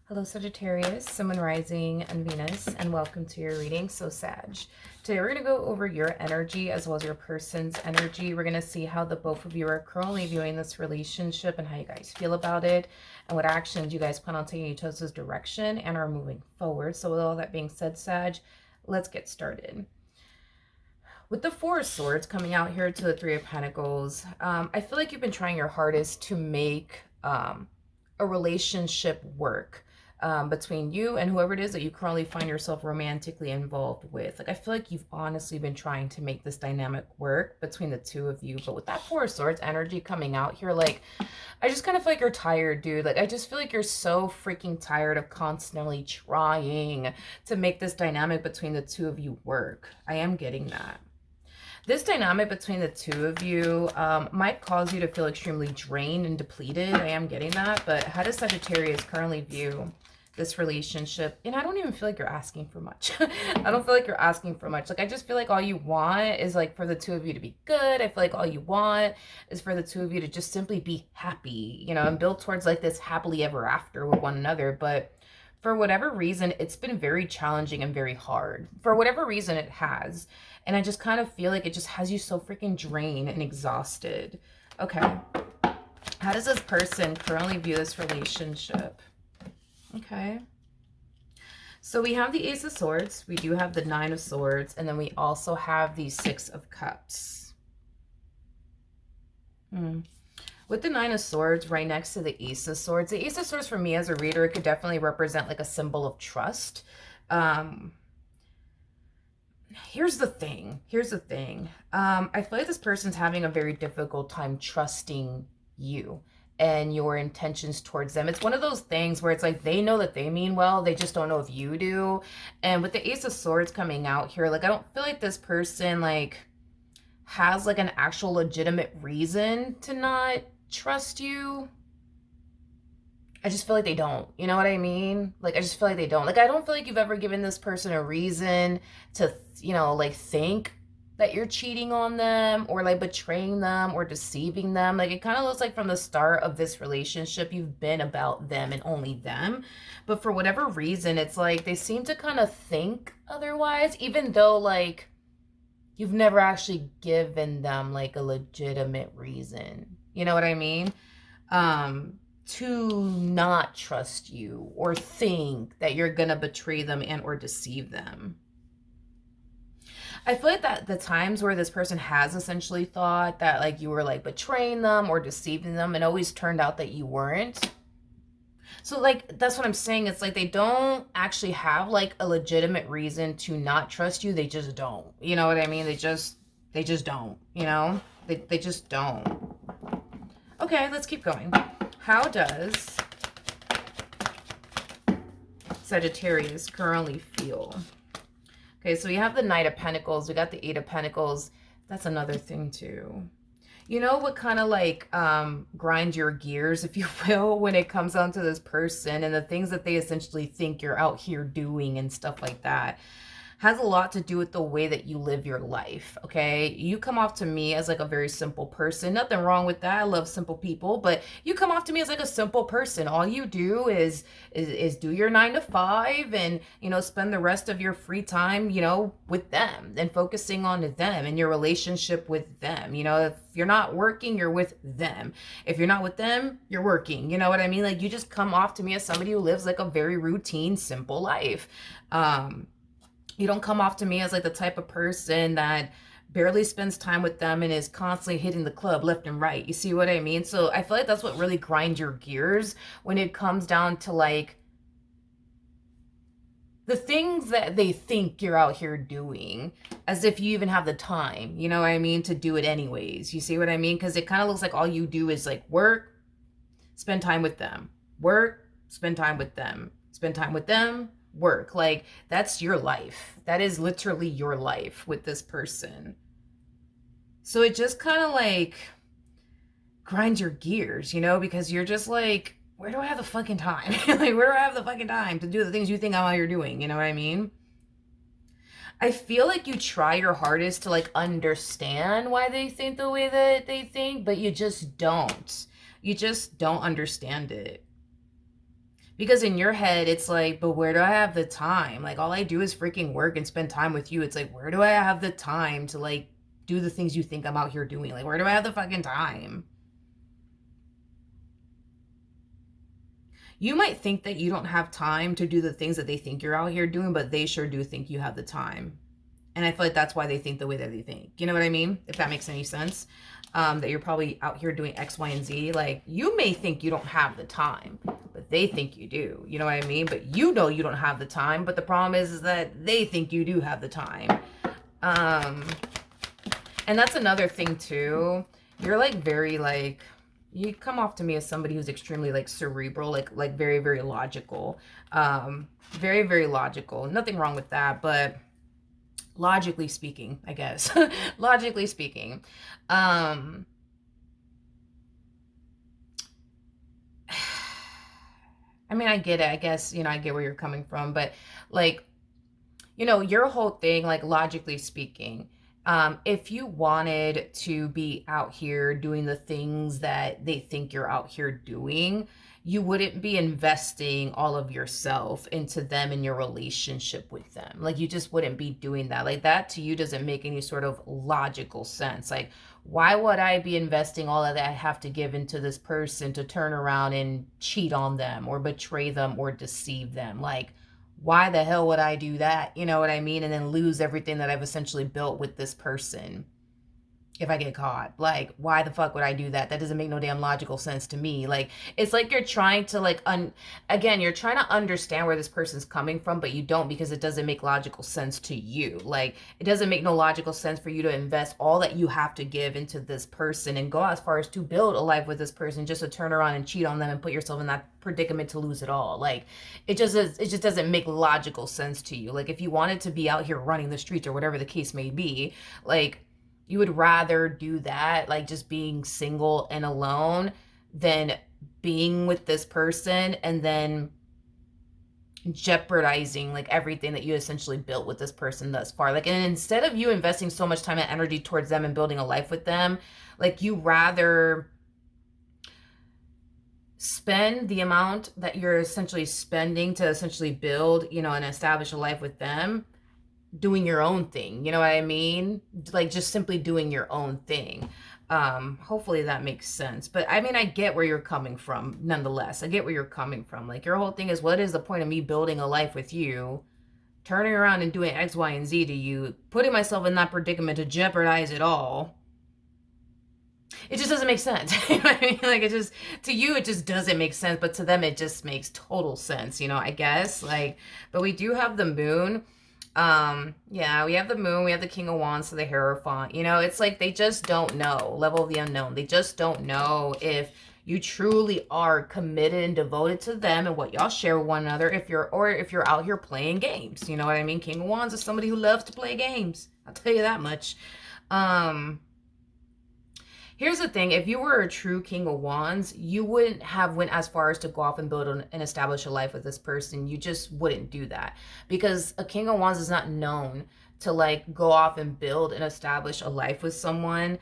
Hello Sagittarius, Sun, Moon, Rising, and Venus, and welcome to your reading. So Sag, today we're going to go over your energy as well as your person's energy. We're going to see how the both of you are currently viewing this relationship and how you guys feel about it and what actions you guys plan on taking each other's direction and are moving forward. So with all that being said, Sag, let's get started. With the Four of Swords coming out here to the Three of Pentacles, I feel like you've been trying your hardest to make a relationship work between you and whoever it is that you currently find yourself romantically involved with. Like, I feel like you've honestly been trying to make this dynamic work between the two of you. But with that Four of Swords energy coming out here, like, I just kind of feel like you're tired, dude. Like, I just feel like you're so freaking tired of constantly trying to make this dynamic between the two of you work. I am getting that. This dynamic between the two of you might cause you to feel extremely drained and depleted. I am getting that. But how does Sagittarius currently view this relationship? And I don't even feel like you're asking for much. I don't feel like you're asking for much. Like, I just feel like all you want is like for the two of you to be good. I feel like all you want is for the two of you to just simply be happy, you know, and build towards like this happily ever after with one another. But for whatever reason, it's been very challenging and very hard. For whatever reason, it has. And I just kind of feel like it just has you so freaking drained and exhausted. Okay. How does this person currently view this relationship? Okay. So we have the Ace of Swords. We do have the Nine of Swords. And then we also have the Six of Cups. With the Nine of Swords right next to the Ace of Swords. The Ace of Swords for me as a reader, it could definitely represent like a symbol of trust. Here's the thing. I feel like this person's having a very difficult time trusting you and your intentions towards them. It's one of those things where it's like they know that they mean well, they just don't know if you do. And with the Ace of Swords coming out here, like, I don't feel like this person like has like an actual legitimate reason to not trust you. I just feel like they don't. You know what I mean? Like, I just feel like they don't. Like, I don't feel like you've ever given this person a reason to, you know, like, think that you're cheating on them or like betraying them or deceiving them. Like, it kind of looks like from the start of this relationship, you've been about them and only them. But for whatever reason, it's like they seem to kind of think otherwise, even though like you've never actually given them like a legitimate reason. You know what I mean? To not trust you or think that you're gonna betray them and or deceive them. I feel like that the times where this person has essentially thought that like you were like betraying them or deceiving them, it always turned out that you weren't. So like, that's what I'm saying. It's like they don't actually have like a legitimate reason to not trust you. They just don't. You know what I mean? They just don't, you know? They just don't. Okay, let's keep going. How does Sagittarius currently feel? Okay, so we have the Knight of Pentacles. We got the Eight of Pentacles. That's another thing too. You know what kind of like grind your gears, if you will, when it comes down to this person and the things that they essentially think you're out here doing and stuff like that? Has a lot to do with the way that you live your life, okay? You come off to me as like a very simple person. Nothing wrong with that. I love simple people, but you come off to me as like a simple person. All you do is do your 9 to 5 and, you know, spend the rest of your free time, you know, with them and focusing on them and your relationship with them. You know, if you're not working, you're with them. If you're not with them, you're working. You know what I mean? Like, you just come off to me as somebody who lives like a very routine, simple life. You don't come off to me as like the type of person that barely spends time with them and is constantly hitting the club left and right. You see what I mean? So I feel like that's what really grinds your gears when it comes down to like the things that they think you're out here doing, as if you even have the time, you know what I mean, to do it anyways. You see what I mean? Because it kind of looks like all you do is like work, spend time with them, work, spend time with them, spend time with them, work. Like, that's your life. That is literally your life with this person. So it just kind of like grinds your gears, you know, because you're just like, where do I have the fucking time? Like, where do I have the fucking time to do the things you think I'm out here doing? You know what I mean? I feel like you try your hardest to like understand why they think the way that they think, but you just don't. You just don't understand it. Because in your head, it's like, but where do I have the time? Like, all I do is freaking work and spend time with you. It's like, where do I have the time to, like, do the things you think I'm out here doing? Like, where do I have the fucking time? You might think that you don't have time to do the things that they think you're out here doing, but they sure do think you have the time. And I feel like that's why they think the way that they think. You know what I mean? If that makes any sense. That you're probably out here doing X, Y, and Z. Like, you may think you don't have the time, but they think you do. You know what I mean? But you know you don't have the time. But the problem is that they think you do have the time. And that's another thing too. You're like very like, you come off to me as somebody who's extremely like cerebral, like very, very logical. Very, very logical. Nothing wrong with that, but logically speaking, I guess. Logically speaking. I mean, I get it. I guess, you know, I get where you're coming from, but like, you know, your whole thing, like logically speaking, if you wanted to be out here doing the things that they think you're out here doing, you wouldn't be investing all of yourself into them and your relationship with them. Like, you just wouldn't be doing that. Like, that to you doesn't make any sort of logical sense. Like, why would I be investing all of that I have to give into this person to turn around and cheat on them or betray them or deceive them? Like, why the hell would I do that? You know what I mean? And then lose everything that I've essentially built with this person if I get caught. Like, why the fuck would I do that? That doesn't make no damn logical sense to me. Like, it's like you're trying to like again, you're trying to understand where this person's coming from, but you don't, because it doesn't make logical sense to you. Like, it doesn't make no logical sense for you to invest all that you have to give into this person and go as far as to build a life with this person just to turn around and cheat on them and put yourself in that predicament to lose it all. Like, it just doesn't make logical sense to you. Like, if you wanted to be out here running the streets or whatever the case may be, like, you would rather do that, like just being single and alone, than being with this person and then jeopardizing like everything that you essentially built with this person thus far. Like, and instead of you investing so much time and energy towards them and building a life with them, like, you rather spend the amount that you're essentially spending to essentially build, you know, and establish a life with them, doing your own thing. You know what I mean? Like, just simply doing your own thing. Hopefully that makes sense. But I mean, I get where you're coming from nonetheless. I get where you're coming from. Like, your whole thing is, what is the point of me building a life with you, turning around and doing X, Y, and Z to you, putting myself in that predicament to jeopardize it all? It just doesn't make sense. You know what I mean? Like, it just, to you, it just doesn't make sense, but to them, it just makes total sense, you know, I guess. Like, but we do have the moon. Yeah, we have the moon, we have the King of Wands, so the Hierophant. You know, it's like they just don't know. Level of the unknown. They just don't know if you truly are committed and devoted to them and what y'all share with one another, if you're out here playing games. You know what I mean? King of Wands is somebody who loves to play games. I'll tell you that much. Here's the thing. If you were a true King of Wands, you wouldn't have went as far as to go off and build and establish a life with this person. You just wouldn't do that, because a King of Wands is not known to like go off and build and establish a life with someone.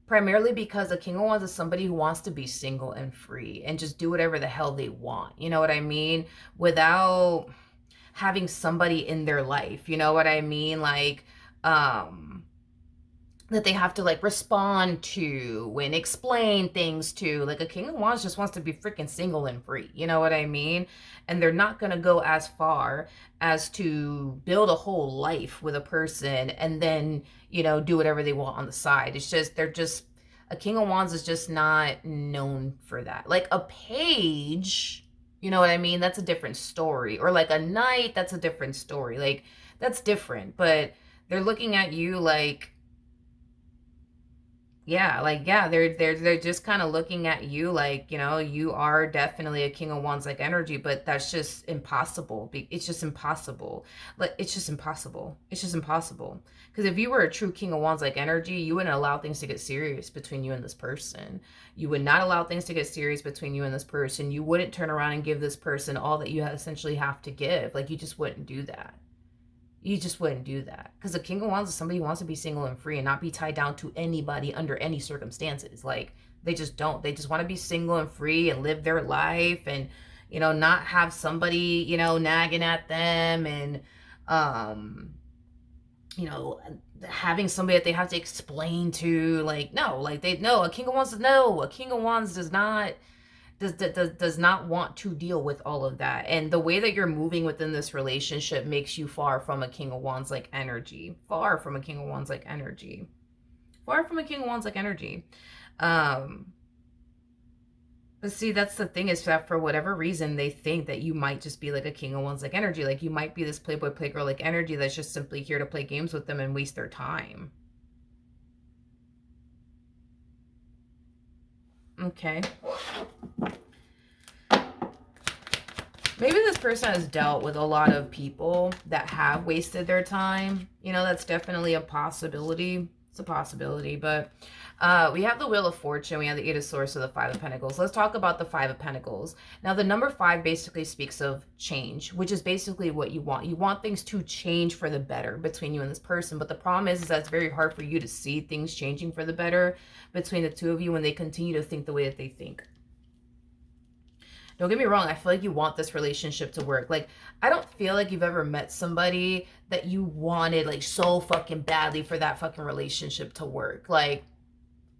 Primarily because a King of Wands is somebody who wants to be single and free and just do whatever the hell they want. You know what I mean? Without having somebody in their life. You know what I mean? Like, that they have to like respond to and explain things to. Like, a King of Wands just wants to be freaking single and free. You know what I mean? And they're not going to go as far as to build a whole life with a person and then, you know, do whatever they want on the side. It's just, a King of Wands is just not known for that. Like a page, you know what I mean? That's a different story. Or like a knight, that's a different story. Like, that's different. But they're looking at you like, yeah, like, yeah, they're just kind of looking at you like, you know, you are definitely a King of Wands like energy, but that's just impossible. It's just impossible. Like, it's just impossible. It's just impossible. Because if you were a true King of Wands like energy, you wouldn't allow things to get serious between you and this person. You would not allow things to get serious between you and this person. You wouldn't turn around and give this person all that you essentially have to give. Like, you just wouldn't do that. You just wouldn't do that. Because the King of Wands is somebody who wants to be single and free and not be tied down to anybody under any circumstances. Like, They just don't. They just want to be single and free and live their life and, you know, not have somebody, you know, nagging at them and, you know, having somebody that they have to explain to. Like, no, like they know a king of wands. No, a king of wands does not want to deal with all of that. And the way that you're moving within this relationship makes you far from a king of wands like energy. Far from a king of wands like energy. Far from a king of wands like energy. But see, that's the thing, is that for whatever reason, they think that you might just be like a king of wands like energy. Like you might be this playboy, playgirl like energy that's just simply here to play games with them and waste their time. Okay. Maybe this person has dealt with a lot of people that have wasted their time. You know, that's definitely a possibility. It's a possibility, but we have the Wheel of Fortune, we have the Eight of Swords, so the Five of Pentacles. Let's talk about the Five of Pentacles. Now, the number 5 basically speaks of change, which is basically what you want. You want things to change for the better between you and this person, but the problem is that it's very hard for you to see things changing for the better between the two of you when they continue to think the way that they think. Don't get me wrong, I feel like you want this relationship to work. Like, I don't feel like you've ever met somebody that you wanted, like, so fucking badly for that fucking relationship to work. Like,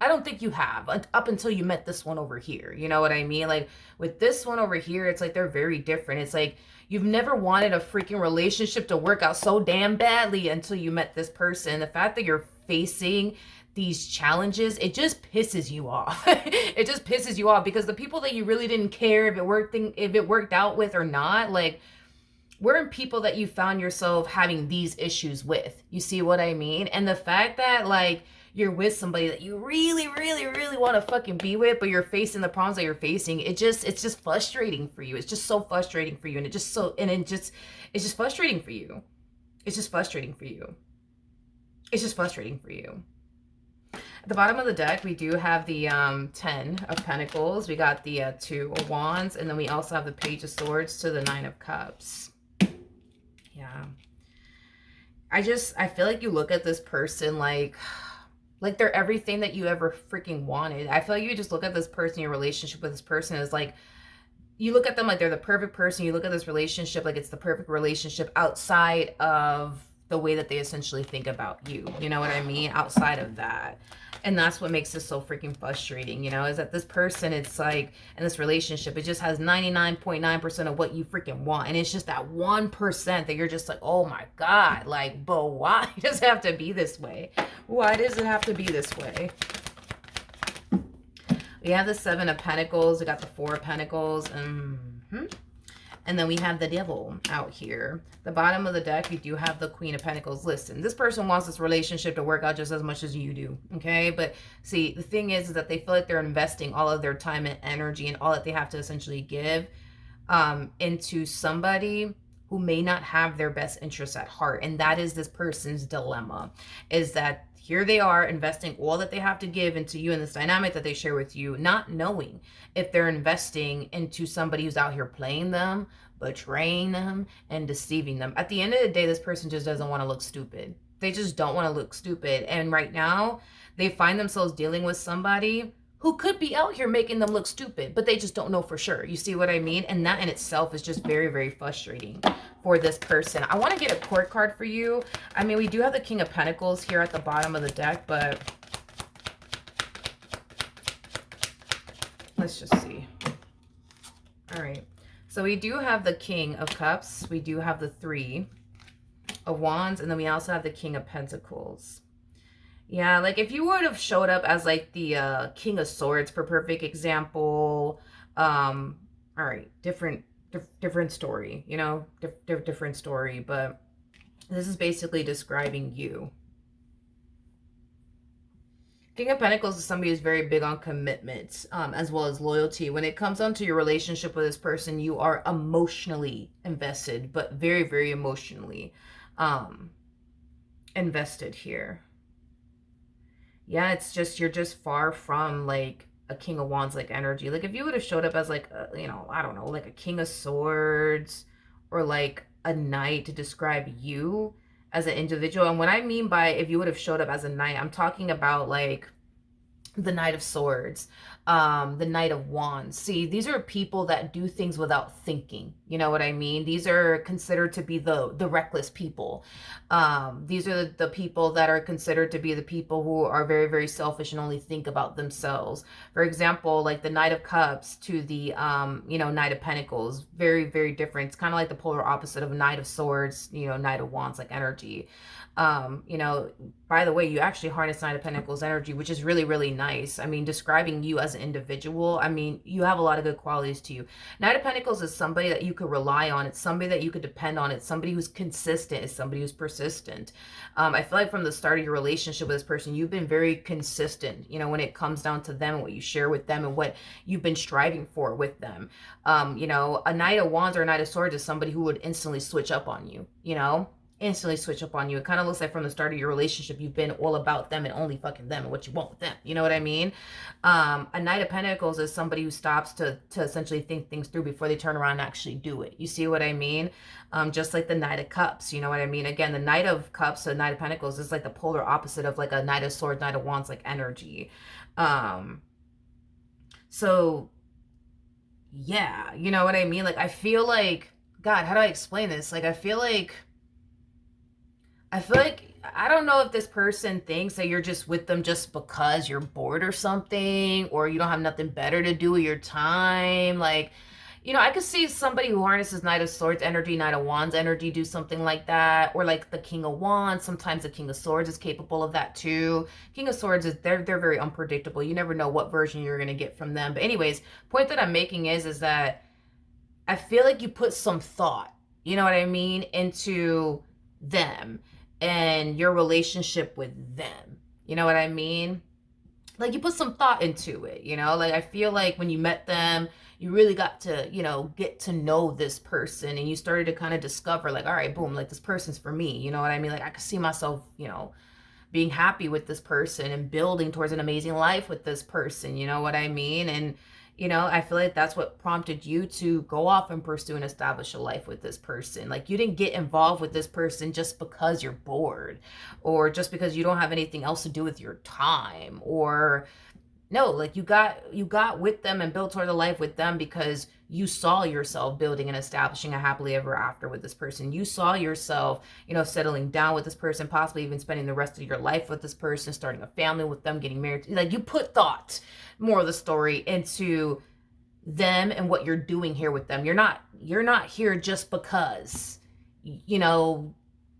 I don't think you have, up until you met this one over here. You know what I mean? Like, with this one over here, it's like they're very different. It's like you've never wanted a freaking relationship to work out so damn badly until you met this person. The fact that you're facing these challenges, it just pisses you off. It just pisses you off because the people that you really didn't care if it worked out with or not, like, weren't people that you found yourself having these issues with. You see what I mean? And the fact that, like, you're with somebody that you really, really, really want to fucking be with, but you're facing the problems that you're facing, it's just frustrating for you. It's just so frustrating for you. And it's just frustrating for you. It's just frustrating for you. It's just frustrating for you. At the bottom of the deck, we do have the 10 of Pentacles. We got the 2 of Wands. And then we also have the Page of Swords to the 9 of Cups. Yeah. I feel like you look at this person like they're everything that you ever freaking wanted. I feel like you just look at this person, your relationship with this person is like, you look at them like they're the perfect person. You look at this relationship like it's the perfect relationship outside of the way that they essentially think about you. You know what I mean? Outside of that. And that's what makes this so freaking frustrating, you know, is that this person, it's like, in this relationship, it just has 99.9% of what you freaking want. And it's just that 1% that you're just like, oh my God, like, but why does it have to be this way? Why does it have to be this way? We have the 7 of Pentacles. We got the 4 of Pentacles. And then we have the Devil out here. The bottom of the deck, we do have the Queen of Pentacles. Listen, this person wants this relationship to work out just as much as you do, okay? But see, the thing is that they feel like they're investing all of their time and energy and all that they have to essentially give into somebody who may not have their best interests at heart. And that is this person's dilemma, is that here they are investing all that they have to give into you and this dynamic that they share with you, not knowing if they're investing into somebody who's out here playing them, betraying them, and deceiving them. At the end of the day, this person just doesn't want to look stupid. They just don't want to look stupid. And right now, they find themselves dealing with somebody who could be out here making them look stupid, but they just don't know for sure. You see what I mean? And that in itself is just very, very frustrating for this person. I want to get a court card for you. I mean, we do have the King of Pentacles here at the bottom of the deck, but let's just see. All right. So we do have the King of Cups. We do have the 3 of Wands. And then we also have the King of Pentacles. Yeah, like if you would have showed up as like the King of Swords for perfect example, all right, different story, you know, different story, but this is basically describing you. King of Pentacles is somebody who's very big on commitment, as well as loyalty. When it comes down to your relationship with this person, you are emotionally invested, but very, very emotionally invested here. Yeah, it's just, you're just far from like a King of Wands like energy. Like if you would have showed up as like, you know, I don't know, like a King of Swords or like a Knight to describe you as an individual. And what I mean by if you would have showed up as a Knight, I'm talking about like the Knight of Swords, the Knight of Wands. See, these are people that do things without thinking. You know what I mean? These are considered to be the reckless people. These are the people that are considered to be the people who are very, very selfish and only think about themselves. For example, like the Knight of Cups to the, Knight of Pentacles. Very, very different. It's kind of like the polar opposite of Knight of Swords, Knight of Wands, like energy. By the way, you actually harness Knight of Pentacles energy, which is really, really nice. I mean, describing you as an individual, I mean, you have a lot of good qualities to you. Knight of Pentacles is somebody that you could rely on. It's somebody that you could depend on. It's somebody who's consistent. It's somebody who's persistent. I feel like from the start of your relationship with this person, you've been very consistent, when it comes down to them, what you share with them and what you've been striving for with them. A Knight of Wands or a Knight of Swords is somebody who would instantly switch up on you, instantly switch up on you. It kind of looks like from the start of your relationship, you've been all about them and only fucking them and what you want with them. You know what I mean? A Knight of Pentacles is somebody who stops to essentially think things through before they turn around and actually do it. You see what I mean? Just like the Knight of Cups, you know what I mean? Again, the Knight of Cups, the Knight of Pentacles is like the polar opposite of like a Knight of Swords, Knight of Wands, like energy. So yeah, you know what I mean? Like, I feel like, God, how do I explain this? Like, I feel like, I don't know if this person thinks that you're just with them just because you're bored or something, or you don't have nothing better to do with your time. Like, I could see somebody who harnesses Knight of Swords energy, Knight of Wands energy do something like that. Or like the King of Wands. Sometimes the King of Swords is capable of that too. King of Swords is, they're very unpredictable. You never know what version you're going to get from them. But anyways, point that I'm making is that I feel like you put some thought, you know what I mean, into them and your relationship with them. You know what I mean? Like, you put some thought into it, Like, I feel like when you met them, you really got to, get to know this person, and you started to kind of discover, like, all right, boom, like, this person's for me. You know what I mean? Like, I could see myself, being happy with this person and building towards an amazing life with this person. You know what I mean? And I feel like that's what prompted you to go off and pursue and establish a life with this person. Like, you didn't get involved with this person just because you're bored, or just because you don't have anything else to do with your time, or no, like, you got with them and built toward a life with them because you saw yourself building and establishing a happily ever after with this person. You saw yourself, settling down with this person, possibly even spending the rest of your life with this person, starting a family with them, getting married. Like, you put thought, more of the story, into them and what you're doing here with them. You're not here just because,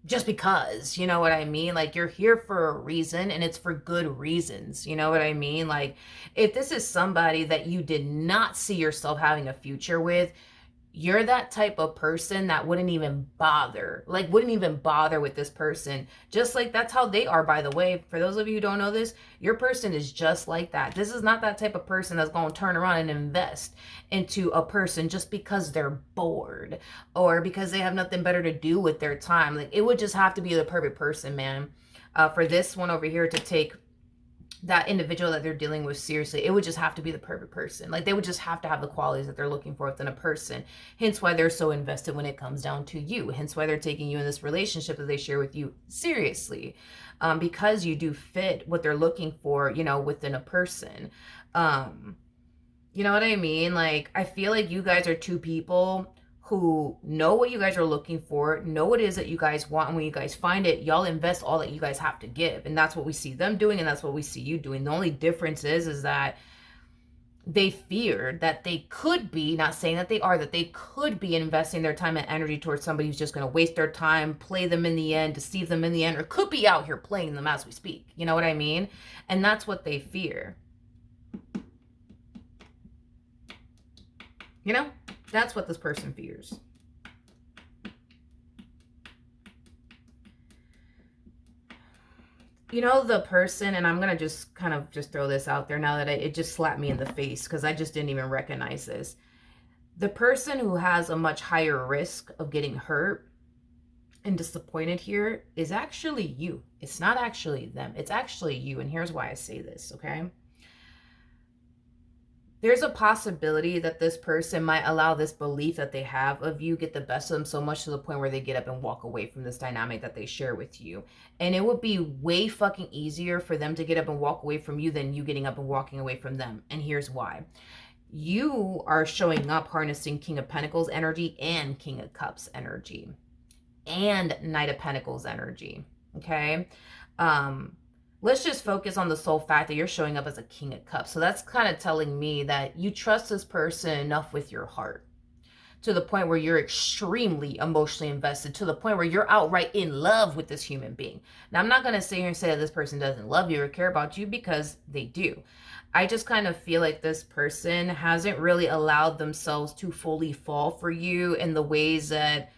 just because, you know what I mean? Like, you're here for a reason, and it's for good reasons. You know what I mean? Like, if this is somebody that you did not see yourself having a future with, you're that type of person that wouldn't even bother with this person. Just like that's how they are, by the way. For those of you who don't know this, your person is just like that. This is not that type of person that's going to turn around and invest into a person just because they're bored or because they have nothing better to do with their time. Like, it would just have to be the perfect person, man. For this one over here to take that individual that they're dealing with seriously, it would just have to be the perfect person. Like, they would just have to have the qualities that they're looking for within a person. Hence why they're so invested when it comes down to you. Hence why they're taking you in this relationship that they share with you seriously, because you do fit what they're looking for, within a person. You know what I mean? Like, I feel like you guys are two people who know what you guys are looking for, know what it is that you guys want, and when you guys find it, y'all invest all that you guys have to give. And that's what we see them doing, and that's what we see you doing. The only difference is that they fear that they could be, not saying that they are, that they could be investing their time and energy towards somebody who's just going to waste their time, play them in the end, deceive them in the end, or could be out here playing them as we speak. You know what I mean? And that's what they fear. That's what this person fears. The person, and I'm going to just kind of just throw this out there now that it just slapped me in the face because I just didn't even recognize this. The person who has a much higher risk of getting hurt and disappointed here is actually you. It's not actually them. It's actually you. And here's why I say this, okay? there's a possibility that this person might allow this belief that they have of you get the best of them so much to the point where they get up and walk away from this dynamic that they share with you. And it would be way fucking easier for them to get up and walk away from you than you getting up and walking away from them. And here's why. You are showing up harnessing King of Pentacles energy and King of Cups energy and Knight of Pentacles energy. Okay? Let's just focus on the sole fact that you're showing up as a King of Cups. So that's kind of telling me that you trust this person enough with your heart to the point where you're extremely emotionally invested, to the point where you're outright in love with this human being. Now, I'm not going to sit here and say that this person doesn't love you or care about you, because they do. I just kind of feel like this person hasn't really allowed themselves to fully fall for you in the ways that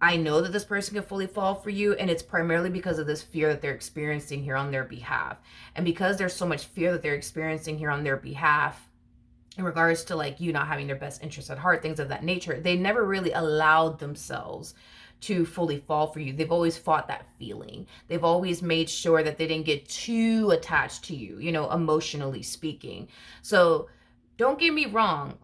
I know that this person can fully fall for you, and it's primarily because of this fear that they're experiencing here on their behalf. And because there's so much fear that they're experiencing here on their behalf in regards to like you not having their best interests at heart, things of that nature, they never really allowed themselves to fully fall for you. They've always fought that feeling. They've always made sure that they didn't get too attached to you, emotionally speaking. So don't get me wrong.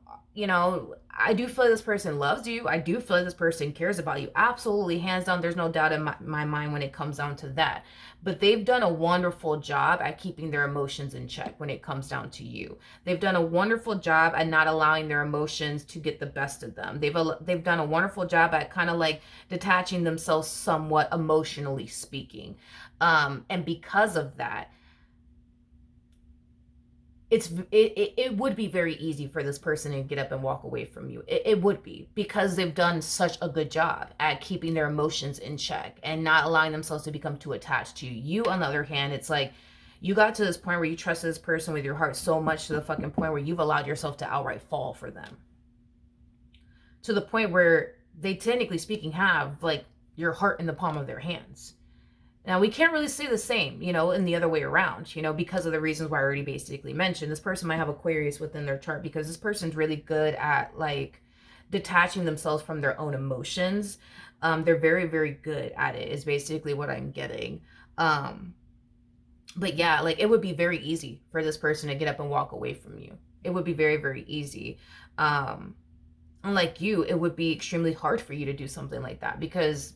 I do feel like this person loves you. I do feel like this person cares about you. Absolutely, hands down, there's no doubt in my mind when it comes down to that. But they've done a wonderful job at keeping their emotions in check when it comes down to you. They've done a wonderful job at not allowing their emotions to get the best of them. They've done a wonderful job at kind of like detaching themselves somewhat, emotionally speaking. And because of that, it would be very easy for this person to get up and walk away from you. It would be, because they've done such a good job at keeping their emotions in check and not allowing themselves to become too attached to you. You, on the other hand, it's like you got to this point where you trust this person with your heart so much to the fucking point where you've allowed yourself to outright fall for them, to the point where they, technically speaking, have like your heart in the palm of their hands. Now, we can't really say the same, in the other way around, because of the reasons why I already basically mentioned. This person might have Aquarius within their chart, because this person's really good at like detaching themselves from their own emotions. They're very, very good at it, is basically what I'm getting. But yeah, like it would be very easy for this person to get up and walk away from you. It would be very, very easy. Unlike you, it would be extremely hard for you to do something like that, because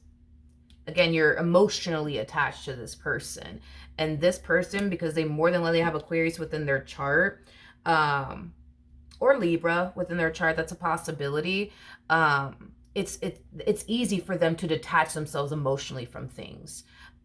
again, you're emotionally attached to this person. And this person, because they more than likely have Aquarius within their chart, or Libra within their chart, that's a possibility. It's easy for them to detach themselves emotionally from things,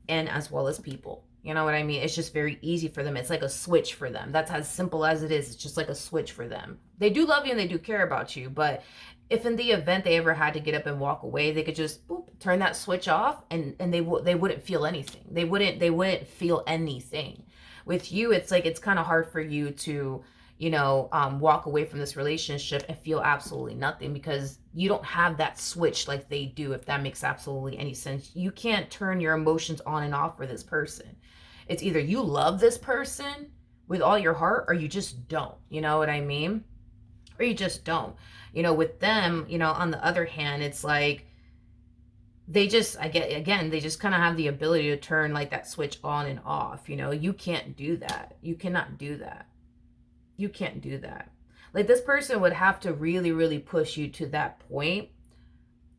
and as well as people. You know what I mean? It's just very easy for them. It's like a switch for them. That's as simple as it is. It's just like a switch for them. They do love you and they do care about you, but if in the event they ever had to get up and walk away, they could just boop, turn that switch off, and they wouldn't feel anything. They wouldn't feel anything. With you, it's like it's kind of hard for you to walk away from this relationship and feel absolutely nothing, because you don't have that switch like they do, if that makes absolutely any sense. You can't turn your emotions on and off for this person. It's either you love this person with all your heart, or you just don't. You know what I mean? Or you just don't. With them, on the other hand, it's like they just kind of have the ability to turn like that switch on and off. You can't do that. You cannot do that. You can't do that. Like, this person would have to really, really push you to that point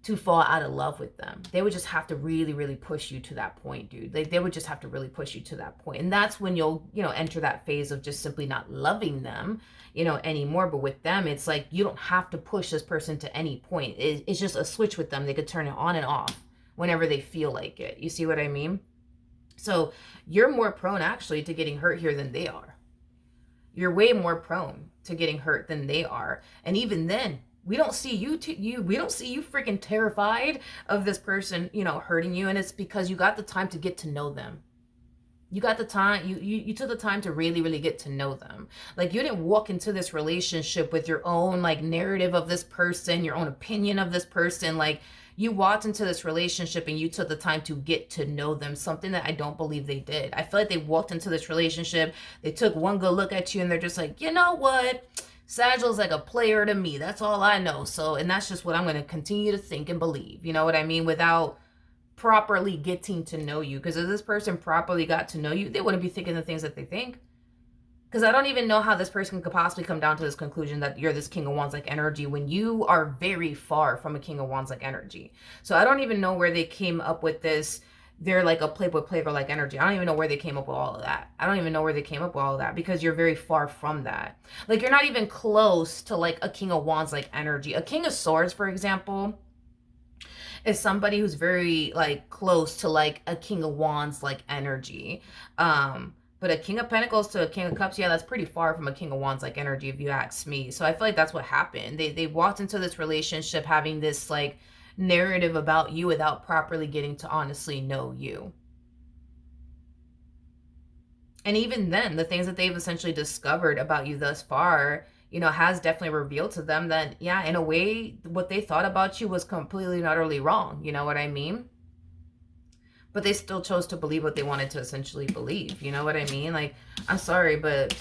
to fall out of love with them. They would just have to really, really push you to that point, dude. Like, they would just have to really push you to that point. And that's when you'll, enter that phase of just simply not loving them, anymore. But with them, it's like you don't have to push this person to any point. It's just a switch with them. They could turn it on and off whenever they feel like it. You see what I mean? So you're more prone actually to getting hurt here than they are. You're way more prone to getting hurt than they are. And even then, we don't see you freaking terrified of this person, hurting you. And it's because you got the time to get to know them. You got the time, you took the time to really, really get to know them. Like, you didn't walk into this relationship with your own like narrative of this person, your own opinion of this person. Like, you walked into this relationship and you took the time to get to know them, something that I don't believe they did. I feel like they walked into this relationship, they took one good look at you, and they're just like, you know what? Sagittarius like a player to me. That's all I know. So, and that's just what I'm going to continue to think and believe. You know what I mean? Without properly getting to know you. Because if this person properly got to know you, they wouldn't be thinking the things that they think. Because I don't even know how this person could possibly come down to this conclusion that you're this King of Wands like energy when you are very far from a King of Wands like energy. So I don't even know where they came up with this. They're like a playboy playgirl like energy. I don't even know where they came up with all of that. I don't even know where they came up with all of that because you're very far from that. Like, you're not even close to like a King of Wands like energy. A King of Swords, for example, is somebody who's very like close to like a King of Wands like energy. But a King of Pentacles to a King of Cups, yeah, that's pretty far from a King of Wands like energy if you ask me. So I feel like that's what happened. They walked into this relationship having this like narrative about you without properly getting to honestly know you. And even then, the things that they've essentially discovered about you thus far, you know, has definitely revealed to them that, yeah, in a way, what they thought about you was completely and utterly wrong. You know what I mean? But they still chose to believe what they wanted to essentially believe. You know what I mean? Like, I'm sorry, but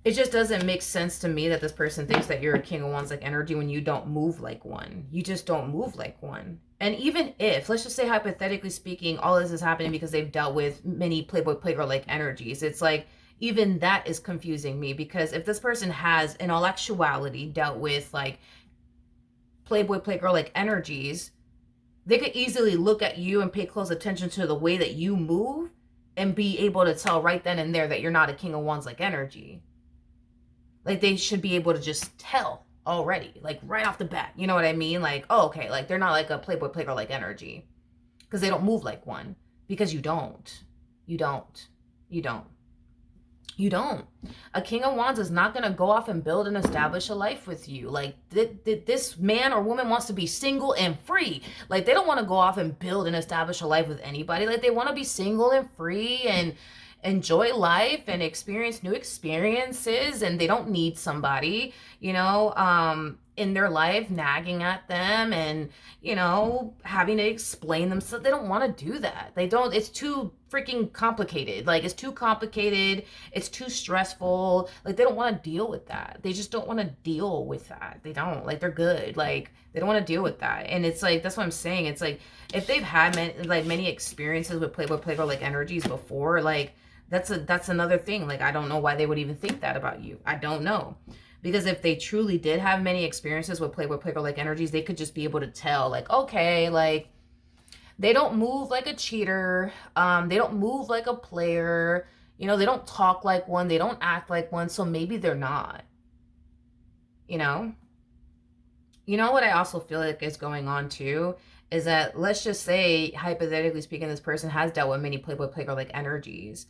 it just doesn't make sense to me that this person thinks that you're a King of Wands like energy when you don't move like one. You just don't move like one. And even if, let's just say hypothetically speaking, all this is happening because they've dealt with many playboy playgirl like energies, it's like, even that is confusing me, because if this person has in all actuality dealt with like playboy playgirl like energies, they could easily look at you and pay close attention to the way that you move and be able to tell right then and there that you're not a King of Wands like energy. Like, they should be able to just tell already, like right off the bat. You know what I mean? Like, oh, okay, like they're not like a playboy playgirl like energy because they don't move like one, because you don't. You don't. You don't. You don't. A King of Wands is not going to go off and build and establish a life with you. Like, this man or woman wants to be single and free. Like, they don't want to go off and build and establish a life with anybody. Like, they want to be single and free and enjoy life and experience new experiences. And they don't need somebody, you know, in their life nagging at them and, you know, having to explain themselves. They don't want to do that. They don't. It's too freaking complicated. Like, it's too complicated. It's too stressful. Like, they don't want to deal with that. They just don't want to deal with that. They don't. Like, they're good. Like, they don't want to deal with that. And it's like, that's what I'm saying. It's like, if they've had many experiences with playboy playgirl like energies before, like, that's another thing. Like, I don't know why they would even think that about you. I don't know. Because if they truly did have many experiences with playboy playgirl like energies, they could just be able to tell, like, okay, like, they don't move like a cheater. They don't move like a player. You know, they don't talk like one. They don't act like one. So maybe they're not. You know? You know what I also feel like is going on too? Is that, let's just say, hypothetically speaking, this person has dealt with many playboy playgirl like energies.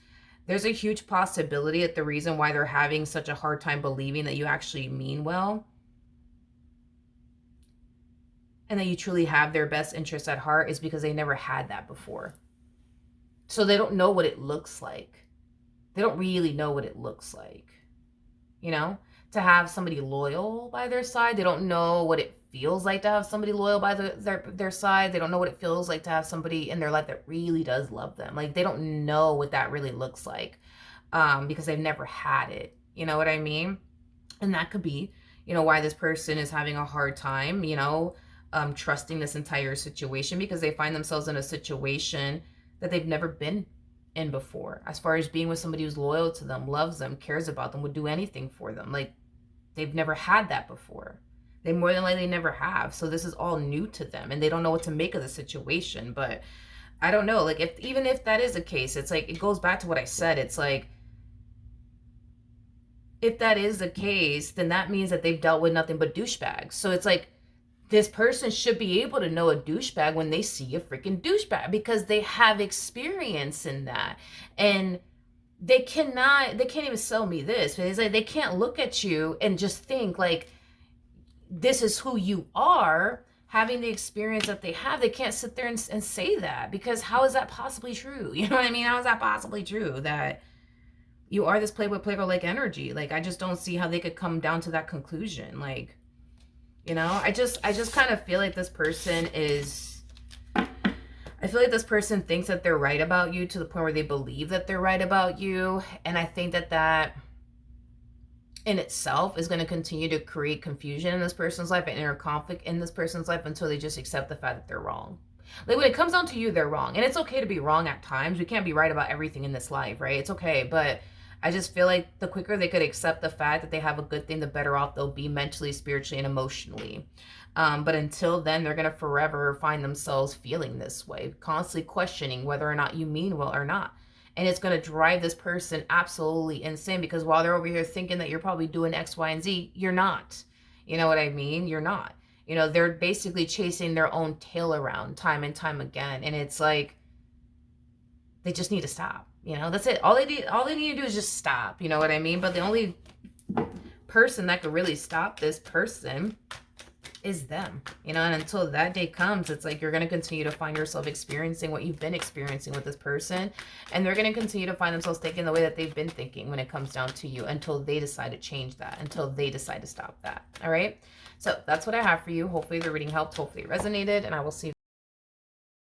There's a huge possibility that the reason why they're having such a hard time believing that you actually mean well and that you truly have their best interest at heart is because they never had that before. So they don't know what it looks like. They don't really know what it looks like, you know, to have somebody loyal by their side. They don't know what it feels like to have somebody loyal by their side. They don't know what it feels like to have somebody in their life that really does love them. Like, they don't know what that really looks like because they've never had it. You know what I mean? And that could be, you know, why this person is having a hard time, you know, trusting this entire situation, because they find themselves in a situation that they've never been in before, as far as being with somebody who's loyal to them, loves them, cares about them, would do anything for them. Like, they've never had that before. They more than likely never have. So this is all new to them and they don't know what to make of the situation. But I don't know, like, even if that is the case, it's like, it goes back to what I said. It's like, if that is the case, then that means that they've dealt with nothing but douchebags. So it's like, this person should be able to know a douchebag when they see a freaking douchebag, because they have experience in that. And they can't even sell me this. But it's like, they can't look at you and just think like, this is who you are, having the experience that they have. They can't sit there and say that, because how is that possibly true? You know what I mean? How is that possibly true that you are this playboy playgirl like energy? Like, I just don't see how they could come down to that conclusion. Like, you know, I just kind of feel like this person is, I feel like this person thinks that they're right about you to the point where they believe that they're right about you. And I think that in itself is going to continue to create confusion in this person's life and inner conflict in this person's life until they just accept the fact that they're wrong. Like, when it comes down to you, they're wrong. And it's okay to be wrong at times. We can't be right about everything in this life, right? It's okay. But I just feel like the quicker they could accept the fact that they have a good thing, the better off they'll be mentally, spiritually, and emotionally. But until then, they're going to forever find themselves feeling this way, constantly questioning whether or not you mean well or not. And it's going to drive this person absolutely insane, because while they're over here thinking that you're probably doing X, Y, and Z, you're not. You know what I mean? You're not. You know, they're basically chasing their own tail around time and time again. And it's like, they just need to stop. You know, that's it. All they need to do is just stop. You know what I mean? But the only person that could really stop this person is them. You know, and until that day comes, it's like you're going to continue to find yourself experiencing what you've been experiencing with this person, and they're going to continue to find themselves thinking the way that they've been thinking when it comes down to you, until they decide to change that, until they decide to stop that. All right, so that's what I have for you. Hopefully the reading helped, hopefully it resonated, and I will see you